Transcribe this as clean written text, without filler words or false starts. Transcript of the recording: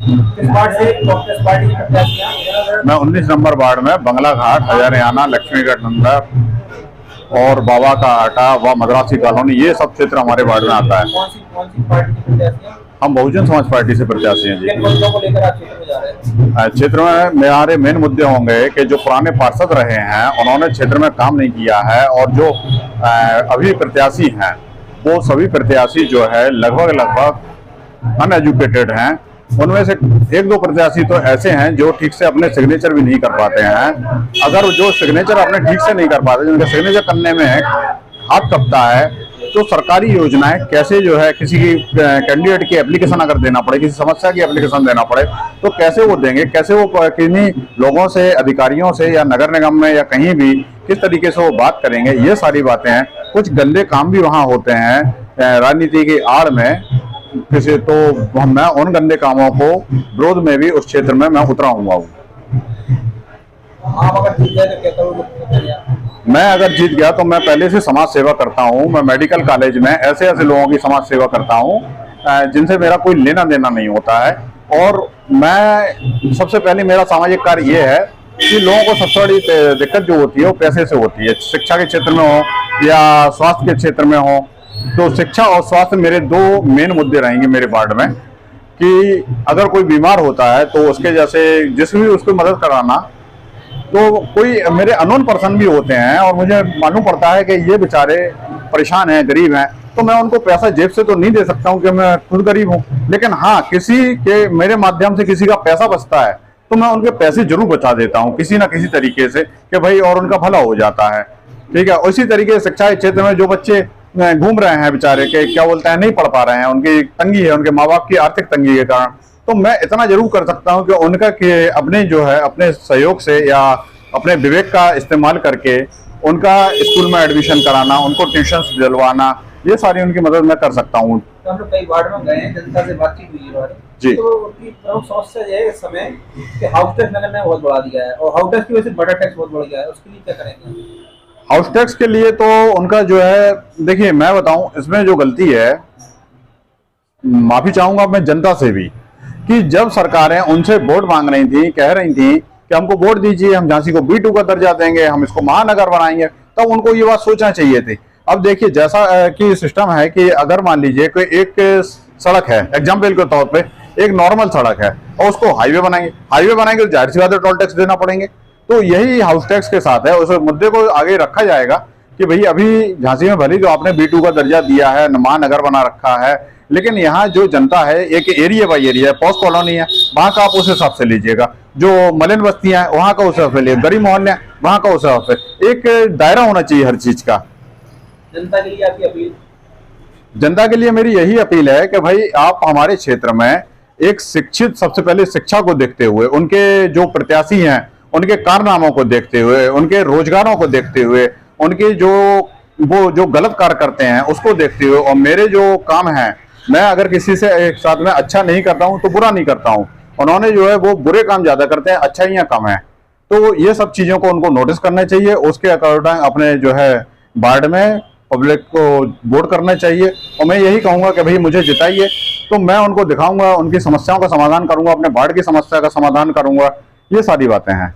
किस वार्ड से कांग्रेस पार्टी के प्रत्याशी हैं? मैं 19 नंबर वार्ड में बंगला घाट, हजारियाना, लक्ष्मीगढ़ नंदर और बाबा का आटा व मद्रासी कॉलोनी, ये सब क्षेत्र हमारे वार्ड में आता है। कौन सी पार्टी के प्रत्याशी हैं? हम बहुजन समाज पार्टी से प्रत्याशी हैं जी। किन मुद्दों को लेकर आप क्षेत्र में जा रहे हैं? क्षेत्र में हमारे मेन मुद्दे होंगे कि जो पुराने पार्षद रहे हैं उन्होंने क्षेत्र में काम नहीं किया है, और जो अभी प्रत्याशी हैं वो सभी प्रत्याशी जो है लगभग अनएजुकेटेड हैं। उनमें से एक दो प्रत्याशी तो ऐसे हैं जो ठीक से अपने सिग्नेचर भी नहीं कर पाते हैं। अगर जो सिग्नेचर अपने ठीक से नहीं कर पाते, जिनका सिग्नेचर करने में हाथ कपता है, तो सरकारी योजनाएं कैसे जो है किसी की कैंडिडेट की एप्लीकेशन अगर देना पड़े, किसी समस्या की एप्लीकेशन देना पड़े, तो कैसे वो देंगे, कैसे वो किन्हीं लोगों से, अधिकारियों से या नगर निगम में या कहीं भी किस तरीके से वो बात करेंगे, ये सारी बातें हैं। कुछ गंदे काम भी वहाँ होते हैं राजनीति की आड़ में किसी, तो मैं उन गंदे कामों को विरोध में भी उस क्षेत्र में मैं उतरा हुआ हूँ। आप अगर जीत गए तो क्या करोगे? मैं अगर जीत गया तो मैं पहले से समाज सेवा करता हूँ। मैं मेडिकल कॉलेज में ऐसे ऐसे लोगों की समाज सेवा करता हूँ जिनसे मेरा कोई लेना देना नहीं होता है। और मैं सबसे पहले मेरा सामाजिक कार्य ये है कि लोगों को सबसे बड़ी दिक्कत जो होती है वो पैसे से होती है। शिक्षा के क्षेत्र में हो या स्वास्थ्य के क्षेत्र में हो, तो शिक्षा और स्वास्थ्य मेरे दो मेन मुद्दे रहेंगे मेरे वार्ड में। कि अगर कोई बीमार होता है तो उसके जैसे जिस भी उसको मदद कराना, तो कोई मेरे अननोन पर्सन भी होते हैं और मुझे मालूम पड़ता है कि ये बेचारे परेशान हैं, गरीब हैं, तो मैं उनको पैसा जेब से तो नहीं दे सकता हूँ कि मैं खुद गरीब हूँ, लेकिन हाँ किसी के मेरे माध्यम से किसी का पैसा बचता है तो मैं उनके पैसे जरूर बचा देता हूँ किसी ना किसी तरीके से, कि भाई और उनका भला हो जाता है। ठीक है। उसी तरीके से शिक्षा के क्षेत्र में जो बच्चे घूम रहे हैं बेचारे के क्या बोलते हैं, नहीं पढ़ पा रहे हैं, उनकी तंगी है, उनके माँ बाप की आर्थिक तंगी के कारण, तो मैं इतना जरूर कर सकता हूं कि उनका कि अपने जो है अपने सहयोग से या अपने विवेक का इस्तेमाल करके उनका स्कूल में एडमिशन कराना, उनको ट्यूशंस दिलवाना, ये सारी उनकी मदद मैं कर सकता हूँ। तो हम लोग कई वार्ड में गए हैं, जनता से बातचीत हुई है जी। तो उनकी प्रमुख समस्या ये है इस समय कि हाउस टैक्स नगर ने बहुत बढ़ा दिया है और हाउस टैक्स की वजह से मर्डर टैक्स बहुत बढ़ गया है, उसके लिए क्या करेंगे? हाउस टैक्स के लिए तो उनका जो है, देखिए मैं बताऊं इसमें जो गलती है, माफी चाहूंगा मैं जनता से भी, कि जब सरकारें उनसे वोट मांग रही थी, कह रही थी कि हमको वोट दीजिए, हम झांसी को B2 का दर्जा देंगे, हम इसको महानगर बनाएंगे, तब उनको ये बात सोचना चाहिए थी। अब देखिए जैसा कि सिस्टम है कि अगर मान लीजिए कोई एक सड़क है, एग्जाम्पल के तौर पे एक नॉर्मल सड़क है और उसको हाईवे बनाएंगे तो जाहिर सी बात है टोल टैक्स देना पड़ेंगे। तो यही हाउस टैक्स के साथ है, उस मुद्दे को आगे रखा जाएगा कि भाई अभी झांसी में भले जो आपने B2 का दर्जा दिया है, महानगर बना रखा है, लेकिन यहाँ जो जनता है एक एरिया बाई एरिया है, पॉस्ट कॉलोनी है, वहां का आप उस हिसाब से लीजिएगा, जो मलिन बस्तियां हैं वहां का उस हिसाब से लीजिए, गरीब मोहल्ले हैं वहां का उस हिसाब से, एक दायरा होना चाहिए हर चीज का। जनता के लिए आपकी अपील? जनता के लिए मेरी यही अपील है कि भाई आप हमारे क्षेत्र में एक शिक्षित, सबसे पहले शिक्षा को देखते हुए, उनके जो प्रत्याशी हैं उनके कारनामों को देखते हुए, उनके रोजगारों को देखते हुए, उनके वो जो गलत कार्य करते हैं उसको देखते हुए, और मेरे जो काम हैं, मैं अगर किसी से एक साथ में अच्छा नहीं करता हूं तो बुरा नहीं करता हूं, उन्होंने जो है वो बुरे काम ज्यादा करते हैं, अच्छाइयां कम है, तो ये सब चीजों को उनको नोटिस करना चाहिए। उसके अकॉर्डिंग अपने जो है वार्ड में पब्लिक को वोट करना चाहिए। और मैं यही कहूंगा कि भाई मुझे जिताइए, तो मैं उनको दिखाऊंगा, उनकी समस्याओं का समाधान करूंगा, अपने वार्ड की समस्या का समाधान करूंगा, ये सारी बातें हैं।